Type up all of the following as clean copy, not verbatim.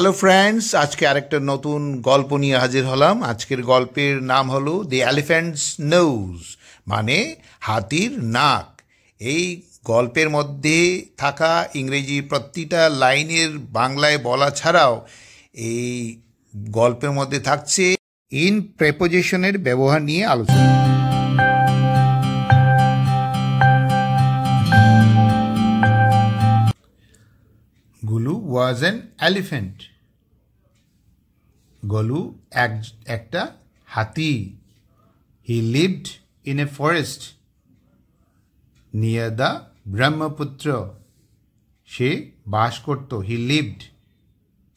Hello friends, আজকে আরেকটা নতুন গল্প নিয়ে হাজির হলাম। আজকের গল্পের নাম হলো দি এলিফ্যান্টস নোজ, মানে হাতির নাক। এই গল্পের মধ্যে থাকা ইংরেজি প্রতিটা লাইনের বাংলায় বলা ছাড়াও এই গল্পের মধ্যে থাকছে ইন প্রেপোজিশনের ব্যবহার নিয়ে আলোচনা। Gulu was an elephant. Golu একটা হাতি. He lived in a forest near the Brahmaputra. সে বাস করত. He lived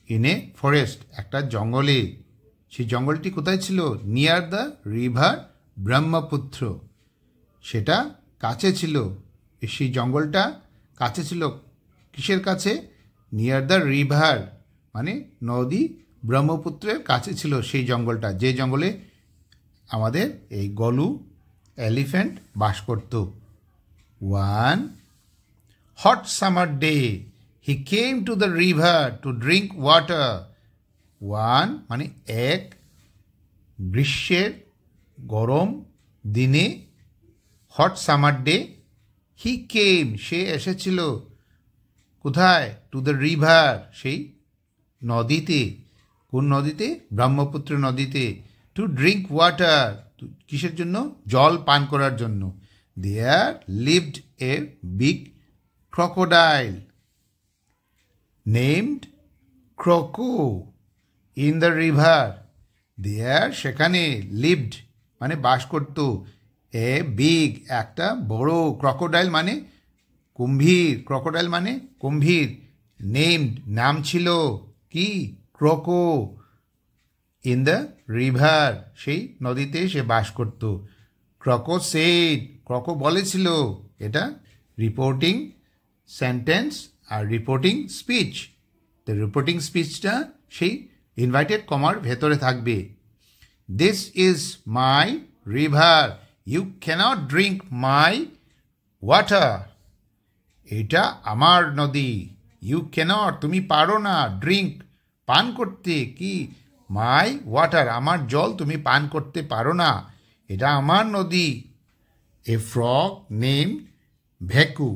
in a forest, একটা জঙ্গলে. সেই জঙ্গলটি কোথায় ছিল? Near the river Brahmaputra. সেটা কাছে ছিল. সেই জঙ্গলটা কাছে ছিল. কিসের কাছে? নিয়ার দ্য রিভার, মানে নদী ব্রহ্মপুত্রের কাছে ছিল সেই জঙ্গলটা, যে জঙ্গলে আমাদের এই গলু এলিফ্যান্ট বাস করত। One hot summer day he came to the river two drink water. One মানে এক, গ্রীষ্মের গরম দিনে, হট সামার ডে, হি কেম সে এসেছিল কোথায়? টু দ্য রিভার সেই নদীতে। কোন নদীতে? ব্রহ্মপুত্র নদীতে। টু ড্রিঙ্ক ওয়াটার, কিসের জন্য? জল পান করার জন্য। There lived a big crocodile named Croco in the river. There সেখানে, লিভড মানে বাস করত, এ বিগ একটা বড়, ক্রকোডাইল মানে কুম্ভীর, ক্রকোডাইল মানে কুম্ভীর, নেমড নাম ছিল কি? ক্রকো, ইন দ্য রিভার সেই নদীতে সে বাস করত। ক্রকো সেড, ক্রকো বলেছিল। এটা রিপোর্টিং সেন্টেন্স আর রিপোর্টিং স্পিচ। তো রিপোর্টিং স্পিচটা সেই ইনভাইটেড কমার ভেতরে থাকবে। This is my river, you cannot drink my water. এটা আমার নদী। ইউ ক্যানট তুমি পারো না, ড্রিঙ্ক পান করতে, কি? মাই ওয়াটার আমার জল তুমি পান করতে পারো না, এটা আমার নদী। A frog name Bheku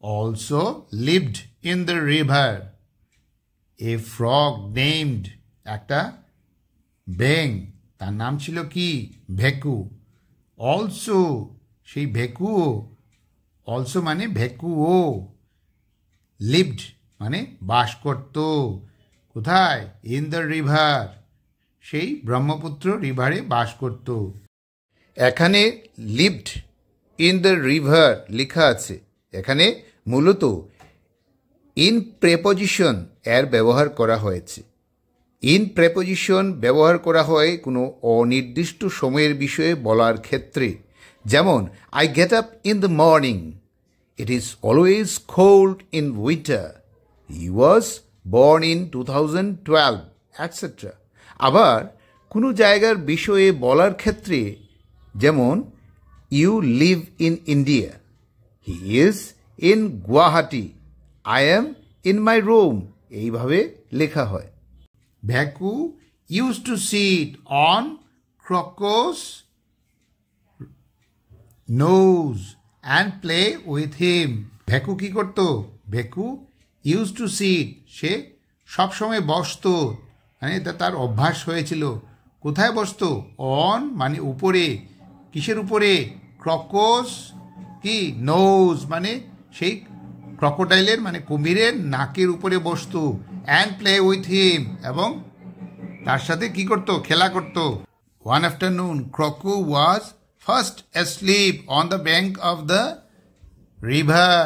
also lived in the river. A frog named একটা ব্যাঙ, তার নাম ছিল কি? ভেকু। অলসো সেই ভেকুও, অলসো মানে ভেকুও, লিভড মানে বাস করত। কোথায়? ইন দ্য রিভার সেই ব্রহ্মপুত্র রিভারে বাস করত। এখানে লিভড ইন দ্য রিভার লেখা আছে। এখানে মূলত ইন প্রেপোজিশন এর ব্যবহার করা হয়েছে। ইন প্রেপোজিশন ব্যবহার করা হয় কোনো অনির্দিষ্ট সময়ের বিষয়ে বলার ক্ষেত্রে। যেমন, I get up in the morning. It is always cold in winter. He was born in 2012, etc. আবার কোনো জায়গার বিষয়ে বলার ক্ষেত্রে, যেমন You live in India. He is in Guwahati. I am in my room. এইভাবে লেখা হয়। Bheku used to sit on Croco's nose and play with him. ভেকু কি করত? ভেকু ইউজ টু সিট সে সবসময় বসত, মানে এটা তার অভ্যাস হয়েছিল। কোথায় বসত? অন মানে উপরে, কিসের উপরে? ক্রকোস কি? নোজ মানে সেই ক্রকোডাইলের মানে কুমিরের নাকের উপরে বসত। অ্যান্ড প্লে উইথ হিম, এবং তার সাথে কি করত? খেলা করত। One afternoon Croco was first asleep on the bank of the river.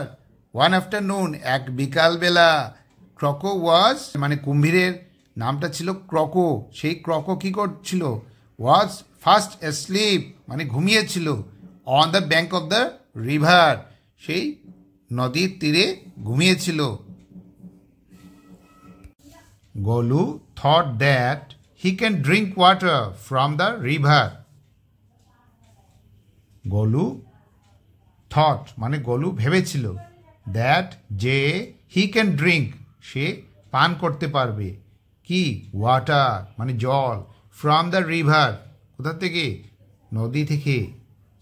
One afternoon এক বিকালবেলা, ক্রকো ওয়াজ মানে কুম্ভীরের নামটা ছিল ক্রকো, সেই ক্রকো কি করছিল? ওয়াজ ফার্স্ট অ্যাসলিপ মানে ঘুমিয়েছিল, on the bank of the river সেই নদীর তীরে ঘুমিয়েছিল। Golu thought that he can drink water from the river. Golu thought মানে গোলু ভেবেছিল, দ্যাট যে হি ক্যান ড্রিঙ্ক সে পান করতে পারবে, কি ওয়াটার মানে জল ফ্রম দ্য রিভার কোথা থেকে নদী থেকে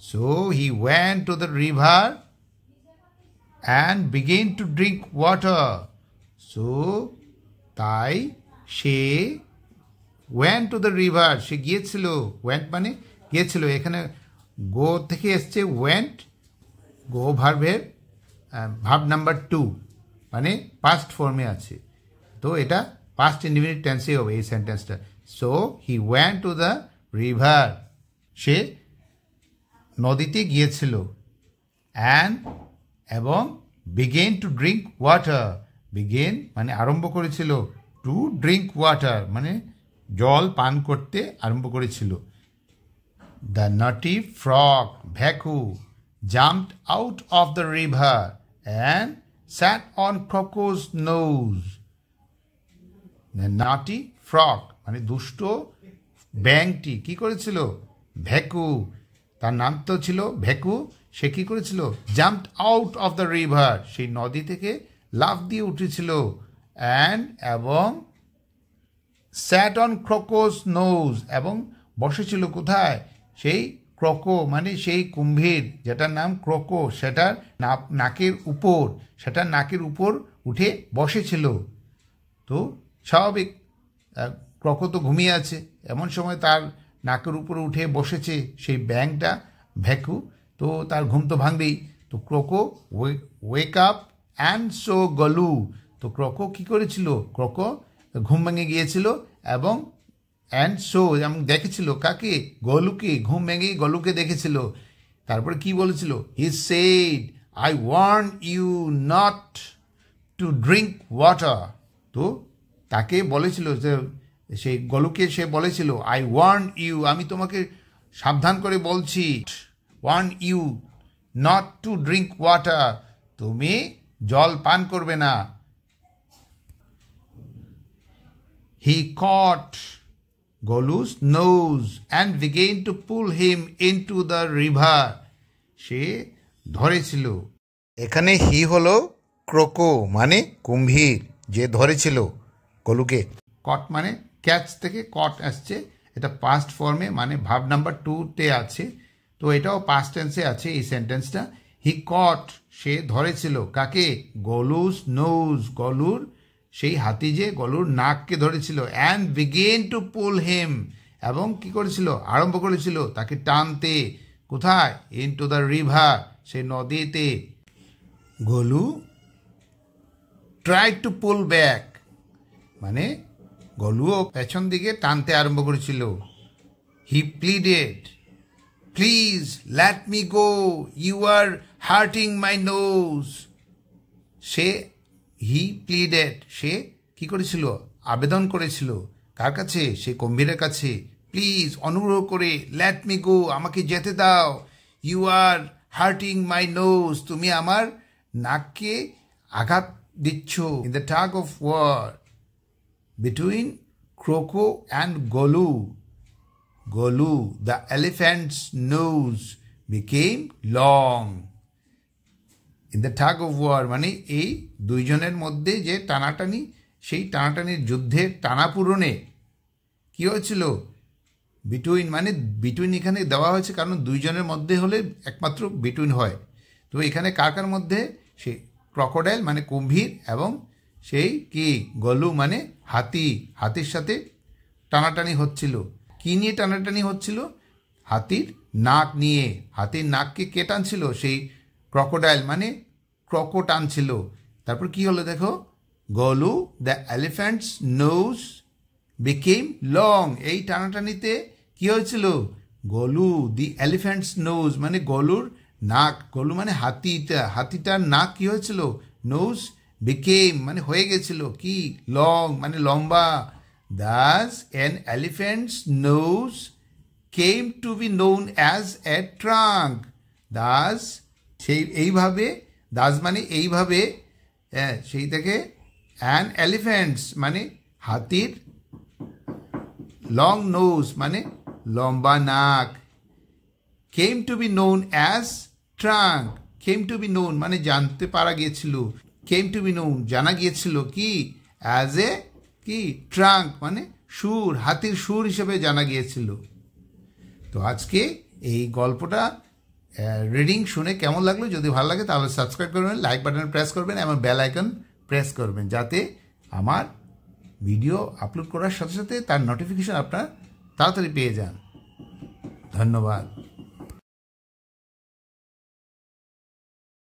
so he went to the river and began to drink water so তাই সে ওয়েন্ট টু দ্য রিভার সে গিয়েছিল ওয়েন্ট মানে গিয়েছিল এখানে গো থেকে এসছে ওয়েন্ট গো ভার্বের ভার্ব নাম্বার 2 মানে পাস্ট ফর্মে আছে তো এটা পাস্ট ইনডিফিনিট টেন্সে হবে এই সেন্টেন্সটা so he went to the river সে নদীতে গিয়েছিল অ্যান্ড এবং began to drink water began মানে আরম্ভ করেছিল টু ড্রিঙ্ক ওয়াটার মানে জল পান করতে আরম্ভ করেছিল the naughty frog Bhaku jumped out of the river and sat on Croco's nose naughty frog মানে দুষ্ট ব্যাংটি কি করেছিল ভ্যাকু তার নাম তো ছিল ভ্যাকু সে কি করেছিল jumped out of the river সেই নদী থেকে লাফ দিয়ে উঠেছিল অ্যান্ড এবং স্যাট অন ক্রকো's নোজ এবং বসেছিল কোথায় সেই ক্রকো মানে সেই কুম্ভীর যেটার নাম ক্রকো সেটার নাকের উপর উঠে বসেছিল তো স্বাভাবিক ক্রকো তো ঘুমিয়ে আছে এমন সময় তার নাকের উপরে উঠে বসেছে সেই ব্যাংটা ভ্যাকু তো তার ঘুম তো ভাঙবেই তো ক্রকো ওয়েক আপ অ্যান্ড সো গলু তো ক্রকো কী করেছিল ক্রকো ঘুম ভেঙে গিয়েছিল এবং অ্যান্ড সো যেমন দেখেছিল কাকে গলুকে ঘুম ভেঙে গলুকে দেখেছিল তারপরে কি বলেছিল he said I warn you not to drink water তো তাকে বলেছিল যে সেই গলুকে সে বলেছিল আই ওয়ার্ন ইউ আমি তোমাকে সাবধান করে বলছি warn you not to drink water তুমি জল পান করবে না হি কট গলু's nose and began to pull him into the river সে ধরেছিল এখানে হি হলো ক্রোকো মানে কুম্ভীর যে ধরেছিল গলুকে কট মানে ক্যাচ থেকে কট আসছে এটা পাস্ট ফর্মে মানে ভার্ব নাম্বার 2-তে আছে তো এটাও পাস্ট টেন্সে আছে এই সেন্টেন্সটা হি কট সে ধরেছিল কাকে গলু's nose গলুর সেই হাতি যে গলুর নাককে ধরেছিল অ্যান্ড বিগেন টু পুল হিম এবং কি করেছিল আরম্ভ করেছিল তাকে টানতে কোথায় ইনটু দ্য রিভার সেই নদীতে Golu try to pull back মানে গলুও পেছন দিকে টানতে আরম্ভ করেছিল he pleaded please let me go you are hurting my nose সে হি প্লিডেড সে কি করেছিল আবেদন করেছিল কার কাছে সে গম্ভীরের কাছে প্লিজ অনুগ্রহ করে লেট মি গো আমাকে যেতে দাও you are hurting my nose তুমি আমার নাককে আঘাত দিচ্ছ in the tug of war between Croco and Golu Golu the elephant's nose became long in the tug of war মানে এই দুইজনের মধ্যে যে টানাটানি সেই টানাটানির যুদ্ধের টানাপূরণে কী হয়েছিল বিটুইন মানে বিটুইন এখানে দেওয়া হয়েছে কারণ দুইজনের মধ্যে হলে একমাত্র বিটুইন হয় তো এখানে কার কার মধ্যে সেই ক্রকোডাইল মানে কুম্ভীর এবং সেই কি গলু মানে হাতির সাথে টানাটানি হচ্ছিল কি নিয়ে টানাটানি হচ্ছিল হাতির নাক নিয়ে হাতির নাককে কে টানছিল সেই ক্রকোডাইল মানে ক্রকো টানছিল তারপর কি হলো দেখো Golu the elephant's nose became long এই টানাটানিতে কি হয়েছিল গলু দি এলিফ্যান্টস নোজ মানে গলুর নাক গলু মানে হাতিটার নাক কি হয়েছিল নোজ বিকেম মানে হয়ে গেছিল কি লং মানে লম্বা thus an elephant's nose came to be known as a trunk thus সেই এইভাবে দাস মানে এইভাবে সেই থেকে অ্যান এলিফ্যান্টস মানে হাতির লং নোজ মানে লম্বা নাক কেম to be known as trunk came to be known মানে জানতে পারা গিয়েছিল কেম টু বি নোন জানা গিয়েছিল কি অ্যাজ এ কি ট্রাঙ্ক মানে সুর, হাতির সুর হিসেবে জানা গিয়েছিল। তো আজকে এই গল্পটা রিডিং শুনে কেমন লাগলো, যদি ভালো লাগে তাহলে সাবস্ক্রাইব করবেন, লাইক বাটন প্রেস করবেন এবং বেল আইকন প্রেস করবেন, যাতে আমার ভিডিও আপলোড করার সাথে সাথে তার নোটিফিকেশন আপনার তাড়াতাড়ি পেয়ে যান। ধন্যবাদ।